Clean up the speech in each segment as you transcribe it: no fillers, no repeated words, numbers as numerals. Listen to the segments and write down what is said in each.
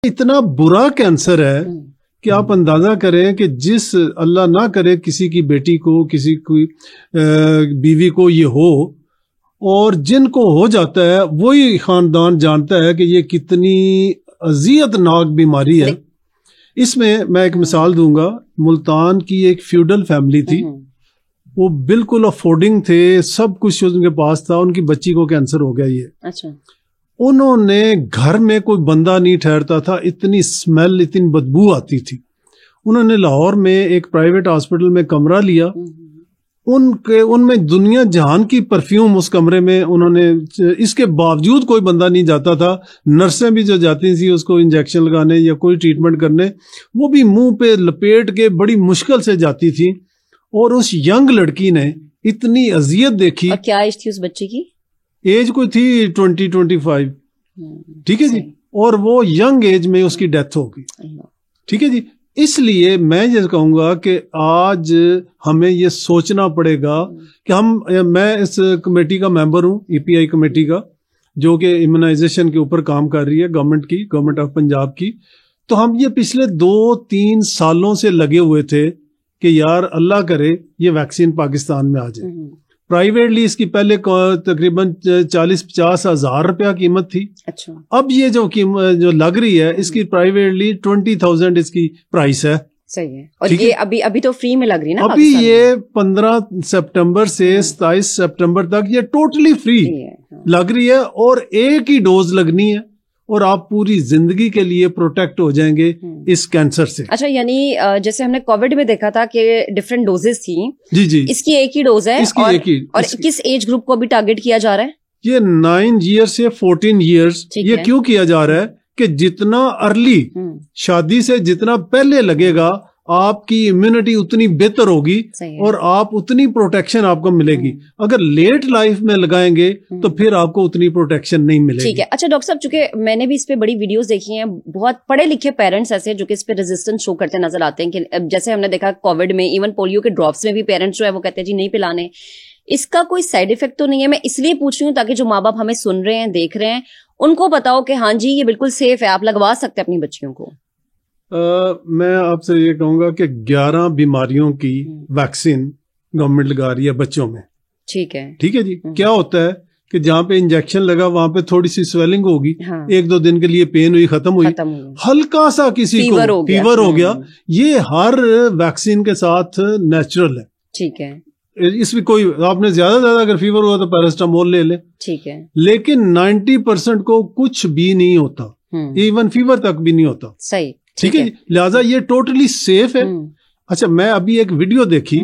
इतना बुरा कैंसर है कि आप अंदाजा करें कि जिस अल्लाह ना करे किसी की बेटी को, किसी की बीवी को ये हो, और जिनको हो जाता है वही खानदान जानता है कि ये कितनी अजियतनाक बीमारी है। इसमें मैं एक मिसाल दूंगा। मुल्तान की एक फ्यूडल फैमिली थी, वो बिल्कुल अफोर्डिंग थे, सब कुछ उनके पास था, उनकी बच्ची को कैंसर हो गया ये। अच्छा। उन्होंने घर में कोई बंदा नहीं ठहरता था, इतनी स्मेल, इतनी बदबू आती थी। उन्होंने लाहौर में एक प्राइवेट हॉस्पिटल में कमरा लिया, उनमें दुनिया जहान की परफ्यूम उस कमरे में उन्होंने, इसके बावजूद कोई बंदा नहीं जाता था। नर्सें भी जो जाती थी उसको इंजेक्शन लगाने या कोई ट्रीटमेंट करने, वो भी मुंह पे लपेट के बड़ी मुश्किल से जाती थी। और उस यंग लड़की ने इतनी अजियत देखी। और क्या एज थी उस बच्ची की? एज कोई थी 20-25, ठीक है जी। और वो यंग एज में उसकी डेथ हो गई, ठीक है जी। इसलिए मैं ये कहूंगा कि आज हमें ये सोचना पड़ेगा कि मैं इस कमेटी का मेंबर हूं, ईपीआई कमेटी का, जो कि इम्यूनाइजेशन के ऊपर काम कर रही है, गवर्नमेंट ऑफ पंजाब की। तो हम ये पिछले 2-3 सालों से लगे हुए थे कि यार अल्लाह करे ये वैक्सीन पाकिस्तान में आ जाए। प्राइवेटली इसकी पहले तकरीबन 40-50 हज़ार रुपया कीमत थी। अच्छा। अब ये जो कीमत जो लग रही है इसकी प्राइवेटली 20,000 इसकी प्राइस है। सही है। और ये अभी तो फ्री में लग रही है ना? अभी ये 15 सितंबर से 27 सितंबर तक ये टोटली फ्री लग रही है, और एक ही डोज लगनी है और आप पूरी जिंदगी के लिए प्रोटेक्ट हो जाएंगे इस कैंसर से। अच्छा, यानी जैसे हमने कोविड में देखा था कि डिफरेंट डोजेस थी। जी जी। इसकी एक ही डोज है। और किस एज ग्रुप को भी टारगेट किया जा रहा है? ये 9 ईयर से 14 ईयर्स। ये क्यों किया जा रहा है कि जितना अर्ली शादी से जितना पहले लगेगा आपकी इम्यूनिटी उतनी बेहतर होगी और आप उतनी प्रोटेक्शन आपको मिलेगी। अगर लेट लाइफ में लगाएंगे तो फिर आपको उतनी प्रोटेक्शन नहीं मिलेगी। ठीक है। अच्छा डॉक्टर साहब, चूंकि मैंने भी इस पे बड़ी वीडियोस देखी हैं, बहुत पढ़े लिखे पेरेंट्स ऐसे जो कि इस पे रेजिस्टेंस शो करते नजर आते हैं कि जैसे हमने देखा कोविड में, इवन पोलियो के ड्रॉप्स में भी पेरेंट्स जो है वो कहते हैं जी नहीं पिलाने। इसका कोई साइड इफेक्ट तो नहीं है? मैं इसलिए पूछ रही हूँ ताकि जो माँ बाप हमें सुन रहे हैं, देख रहे हैं, उनको बताओ कि हाँ जी ये बिल्कुल सेफ है, आप लगवा सकते हैं अपनी बच्चियों को। मैं आपसे ये कहूंगा कि 11 बीमारियों की वैक्सीन गवर्नमेंट लगा रही है बच्चों में। ठीक है। ठीक है जी। क्या होता है कि जहाँ पे इंजेक्शन लगा वहां पे थोड़ी सी स्वेलिंग होगी, 1-2 दिन के लिए पेन हुई, खत्म हुई, हल्का सा किसी को फीवर हो गया। ये हर वैक्सीन के साथ नेचुरल है। ठीक है। इसमें कोई आपने ज्यादा अगर फीवर हुआ तो पैरास्टामोल ले ले। ठीक है। लेकिन 90% को कुछ भी नहीं होता, इवन फीवर तक भी नहीं होता। सही। ठीक है। लिहाजा ये टोटली सेफ है। अच्छा, मैं अभी एक वीडियो देखी,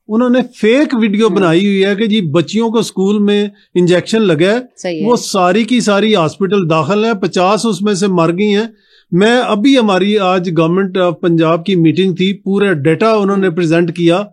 उन्होंने फेक वीडियो बनाई हुई है कि जी बच्चियों को स्कूल में इंजेक्शन लगा है, वो सारी की सारी हॉस्पिटल दाखिल है, 50 उसमें से मर गई हैं। मैं अभी हमारी आज गवर्नमेंट ऑफ पंजाब की मीटिंग थी, पूरा डेटा उन्होंने प्रेजेंट किया,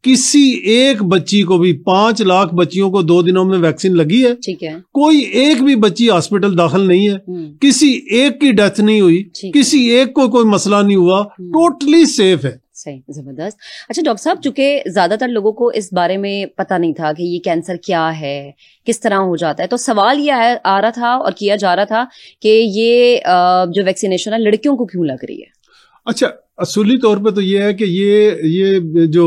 किसी एक बच्ची को भी 5 लाख बच्चियों को 2 दिनों में वैक्सीन लगी है। ठीक है। कोई एक भी बच्ची हॉस्पिटल दाखिल नहीं है, किसी एक की डेथ नहीं हुई, किसी एक को कोई मसला नहीं हुआ, टोटली सेफ है। सही, जबरदस्त। अच्छा डॉक्टर साहब, चूंकि ज्यादातर लोगों को इस बारे में पता नहीं था कि ये कैंसर क्या है, किस तरह हो जाता है, तो सवाल ये आ रहा था और किया जा रहा था कि ये जो वैक्सीनेशन है लड़कियों को क्यों लग रही है? अच्छा, असुली तौर पे तो ये है कि ये जो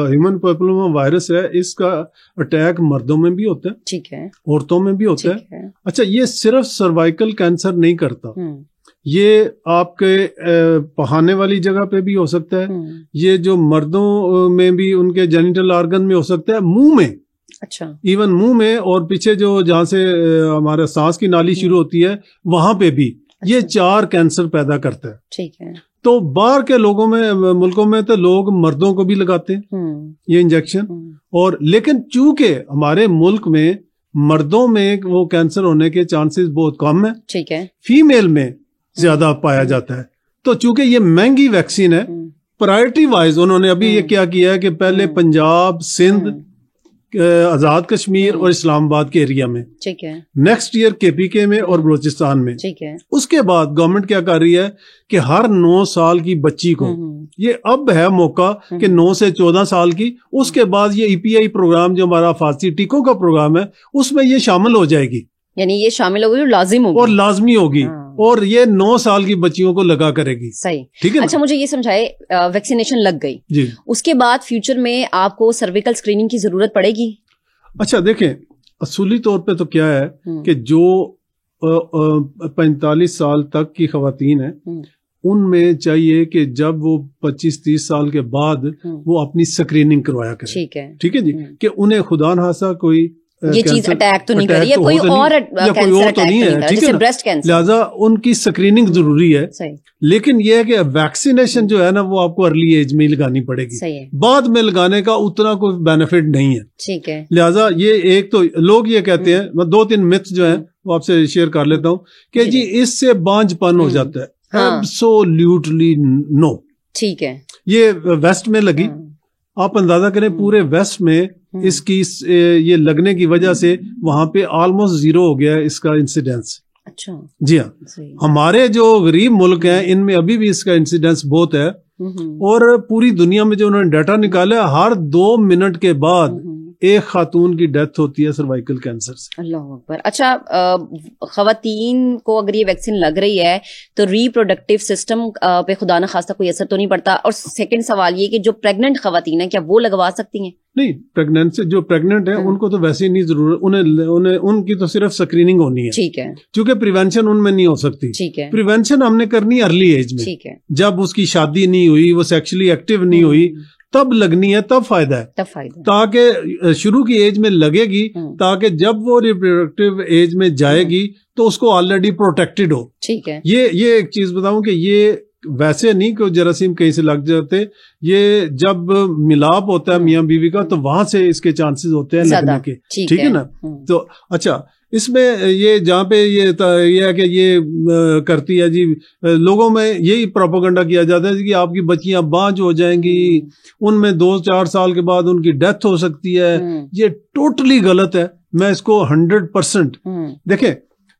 ह्यूमन पैपिलोमा वायरस है, इसका अटैक मर्दों में भी होता है। ठीक है। औरतों में भी होता है। अच्छा, ये सिर्फ सर्वाइकल कैंसर नहीं करता, ये आपके पहाने वाली जगह पे भी हो सकता है, ये जो मर्दों में भी उनके जेनिटल ऑर्गन में हो सकता है, मुंह में। अच्छा। इवन मुंह में, और पीछे जो जहाँ से हमारा सांस की नाली शुरू होती है वहां पे भी। अच्छा। ये 4 कैंसर पैदा करता है। ठीक है। तो बाहर के मुल्कों में तो लोग मर्दों को भी लगाते हैं ये इंजेक्शन, और लेकिन चूंकि हमारे मुल्क में मर्दों में वो कैंसर होने के चांसेस बहुत कम है। ठीक है। फीमेल में ज्यादा पाया जाता है। तो चूंकि ये महंगी वैक्सीन है, प्रायोरिटी वाइज उन्होंने अभी ये क्या किया है कि पहले पंजाब, सिंध, आजाद कश्मीर और इस्लामाबाद के एरिया में, ठीक है, नेक्स्ट ईयर केपीके में और बलूचिस्तान में, ठीक है। उसके बाद गवर्नमेंट क्या कर रही है कि हर 9 साल की बच्ची को, ये अब है मौका कि 9 से 14 साल की, उसके बाद ये ईपीआई प्रोग्राम जो हमारा हिफाजती टीकों का प्रोग्राम है उसमें ये शामिल हो जाएगी। यानी ये शामिल होगी और लाजिम होगी और लाजमी होगी। और ये 9 साल की बच्चियों को लगा करेगी। सही, ठीक है। अच्छा मुझे ये समझाए, वैक्सीनेशन लग गई जी, उसके बाद फ्यूचर में आपको सर्विकल स्क्रीनिंग की जरूरत पड़ेगी? अच्छा देखें, असूली तौर पे तो क्या है कि जो 45 साल तक की खवातीन है उनमें चाहिए कि जब वो 25-30 साल के बाद वो अपनी स्क्रीनिंग करवाया करें। ठीक है जी, कि उन्हें खुदा न खासा कोई ये चीज अटैक तो नहीं करी है, कोई और कैंसर तो नहीं है, ठीक है, ब्रेस्ट कैंसर, लिहाजा उनकी स्क्रीनिंग जरूरी है। लेकिन यह है कि वैक्सीनेशन जो है ना वो आपको अर्ली एज में लगानी पड़ेगी, बाद में लगाने का उतना कोई बेनिफिट नहीं है। ठीक है, लिहाजा ये एक तो लोग ये कहते हैं, मैं 2-3 मिथ जो है वो आपसे शेयर कर लेता हूँ कि जी इससे बांझपन हो जाता है। Absolutely no. ठीक है, ये वेस्ट में लगी, आप अंदाजा करें पूरे वेस्ट में इसकी ये लगने की वजह से वहां पे ऑलमोस्ट 0 हो गया है इसका इंसिडेंस। अच्छा, जी हाँ, हमारे जो गरीब मुल्क हैं इनमें अभी भी इसका इंसिडेंस बहुत है। और पूरी दुनिया में जो उन्होंने डाटा निकाला है, हर 2 मिनट के बाद एक खातून की डेथ होती है सर्वाइकल कैंसर से। अल्लाह अकबर। अच्छा, खवातीन को अगर ये वैक्सीन लग रही है तो रिप्रोडक्टिव सिस्टम पे खुदा न खास्ता कोई असर तो नहीं पड़ता? और सेकंड सवाल ये कि जो प्रेग्नेंट खवातीन है क्या वो लगवा सकती हैं? नहीं, प्रेग्नेंट से जो प्रेग्नेंट है उनको तो वैसे ही नहीं जरूरत, उन्हें उनकी तो सिर्फ स्क्रीनिंग होनी है। ठीक है, क्योंकि प्रिवेंशन उनमें नहीं हो सकती। ठीक है, प्रिवेंशन हमने करनी अर्ली एज में। ठीक है, जब उसकी शादी नहीं हुई, वो सेक्सुअली एक्टिव नहीं हुई, तब लगनी है, तब फायदा है, ताकि शुरू की एज में लगेगी, ताकि जब वो रिप्रोडक्टिव एज में जाएगी तो उसको ऑलरेडी प्रोटेक्टेड हो। ठीक है, ये एक चीज बताऊं कि ये वैसे नहीं कि जरासीम कहीं से लग जाते, ये जब मिलाप होता है मियाँ बीवी का तो वहां से इसके चांसेस होते हैं लगने के। ठीक है ना। तो अच्छा, इसमें ये जहाँ पे ये है कि ये करती है जी, लोगों में यही प्रोपेगेंडा किया जाता है कि आपकी बच्चियां बांझ हो जाएंगी, उनमें 2-4 साल के बाद उनकी डेथ हो सकती है। ये टोटली गलत है। मैं इसको 100% देखें,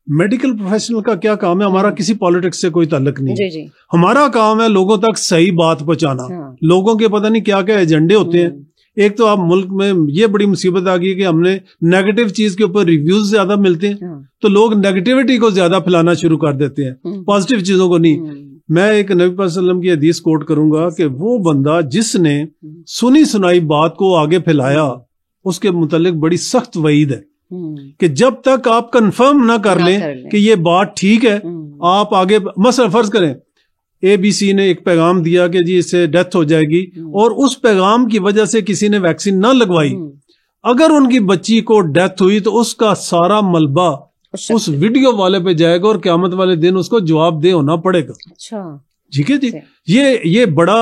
मेडिकल प्रोफेशनल का क्या काम है? हमारा किसी पॉलिटिक्स से कोई ताल्लुक नहीं है। हमारा काम है लोगों तक सही बात पहुंचाना। लोगों के पता नहीं क्या क्या एजेंडे होते हैं। एक तो आप मुल्क में ये बड़ी मुसीबत आ गई है कि हमने नेगेटिव चीज के ऊपर रिव्यूज ज्यादा मिलते हैं, तो लोग नेगेटिविटी को ज्यादा फैलाना शुरू कर देते हैं, पॉजिटिव चीजों को नहीं। मैं एक नबी पाक सल्लल्लाहु अलैहि वसल्लम की हदीस कोट करूंगा कि वो बंदा जिसने सुनी सुनाई बात को आगे फैलाया उसके मुतालिक बड़ी सख्त वईद है कि जब तक आप कंफर्म ना कर लें कि ये बात ठीक है, आप आगे मसला फर्ज करें ABC ने एक पैगाम दिया कि जी इससे डेथ हो जाएगी, और उस पैगाम की वजह से किसी ने वैक्सीन ना लगवाई, अगर उनकी बच्ची को डेथ हुई तो उसका सारा मलबा उस वीडियो वाले पे जाएगा और क़यामत वाले दिन उसको जवाबदेह होना पड़ेगा। अच्छा, ठीक है जी। ये बड़ा,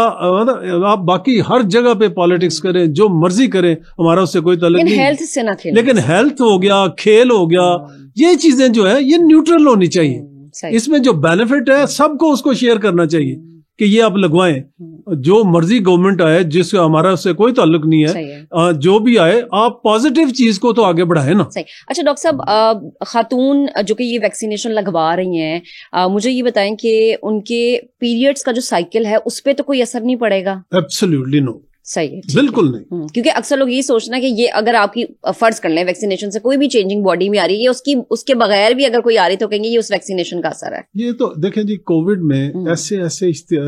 आप बाकी हर जगह पे पॉलिटिक्स करें, जो मर्जी करें, हमारा उससे कोई ताल्लुक नहीं, हेल्थ से ना खेलें। लेकिन हेल्थ हो गया, खेल हो गया, ये चीजें जो है ये न्यूट्रल होनी चाहिए। इसमें जो बेनिफिट है सबको उसको शेयर करना चाहिए कि ये आप लगवाएं। जो मर्जी गवर्नमेंट आए, जिसका हमारा उससे कोई ताल्लुक नहीं है, जो भी आए, आप पॉजिटिव चीज को तो आगे बढ़ाए ना। सही। अच्छा डॉक्टर साहब, खातून जो कि ये वैक्सीनेशन लगवा रही हैं, मुझे ये बताएं कि उनके पीरियड्स का जो साइकिल है उस पर तो कोई असर नहीं पड़ेगा? Absolutely no. सही है, बिल्कुल नहीं। क्योंकि अक्सर लोग ये सोचना कि ये अगर आपकी फर्ज कर लें वैक्सीनेशन से कोई भी चेंजिंग बॉडी में आ रही है, उसके बगैर भी अगर कोई आ रही तो कहेंगे ये उस वैक्सीनेशन का असर है। ये तो देखें जी, कोविड में ऐसे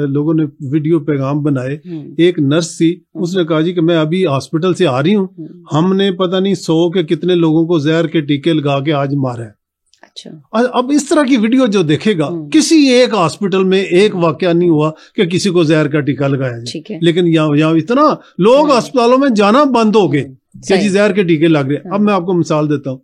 लोगों ने वीडियो पैगाम बनाए। एक नर्स थी, उसने कहा जी कि मैं अभी हॉस्पिटल से आ रही हूँ, हमने पता नहीं 100 के कितने लोगों को जहर के टीके लगा के आज मारा है। अच्छा, अब इस तरह की वीडियो जो देखेगा, किसी एक हॉस्पिटल में एक वाकया नहीं हुआ कि किसी को जहर का टीका लगाया जाए, लेकिन यहाँ इतना लोग अस्पतालों में जाना बंद हो गए कि जी जहर के टीके लग रहे। अब मैं आपको मिसाल देता हूँ,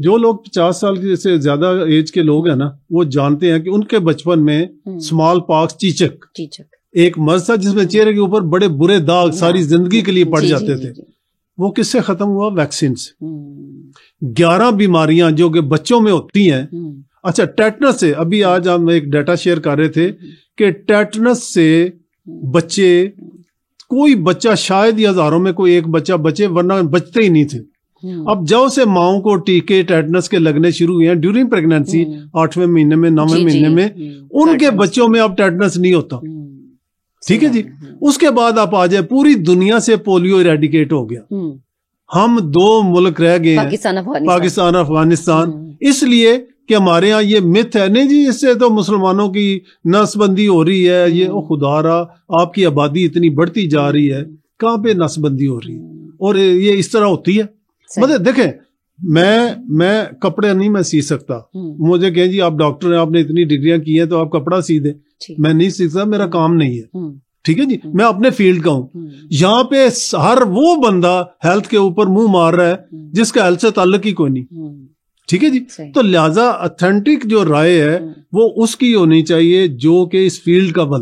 जो लोग 50 साल से ज्यादा एज के लोग हैं ना, वो जानते हैं कि उनके बचपन में स्मॉल पॉक्स, चीचक एक मर्ज था जिसमें चेहरे के ऊपर बड़े बुरे दाग सारी जिंदगी के लिए पड़ जाते थे। वो किससे खत्म हुआ? वैक्सीन से। 11 बीमारियां जो कि बच्चों में होती हैं। अच्छा, टेटनस से, अभी आज हम एक डाटा शेयर कर रहे थे कि टेटनस से बच्चे, कोई बच्चा शायद ही हजारों में कोई एक बच्चा बचे, वरना बचते ही नहीं थे। अब जब से माओ को टीके टेटनस के लगने शुरू हुए हैं ड्यूरिंग प्रेगनेंसी, 8वें महीने में, 9वें महीने में, उनके बच्चों में अब टेटनस नहीं होता। ठीक है जी। उसके बाद आप आ जाए, पूरी दुनिया से पोलियो इरेडिकेट हो गया। हम 2 मुल्क रह गए हैं, पाकिस्तान अफगानिस्तान, इसलिए कि हमारे यहाँ ये मिथ है नहीं जी इससे तो मुसलमानों की नसबंदी हो रही है, ये ओ खुदारा आपकी आबादी इतनी बढ़ती जा रही है, कहाँ पे नसबंदी हो रही है और ये इस तरह होती है। मतलब देखें मैं कपड़े नहीं मैं सी सकता, मुझे कहें जी आप डॉक्टर हैं आपने इतनी डिग्रियां की हैं तो आप कपड़ा सी दें, मैं नहीं सीख सकता, मेरा काम नहीं है, ठीक है जी, मैं अपने फील्ड का हूं। यहाँ पे हर वो बंदा हेल्थ के ऊपर मुंह मार रहा है जिसका हेल्थ से ताल्लुक ही कोई नहीं, ठीक है जी। तो लिहाजा ऑथेंटिक जो राय है वो उसकी होनी चाहिए जो कि इस फील्ड का बंदा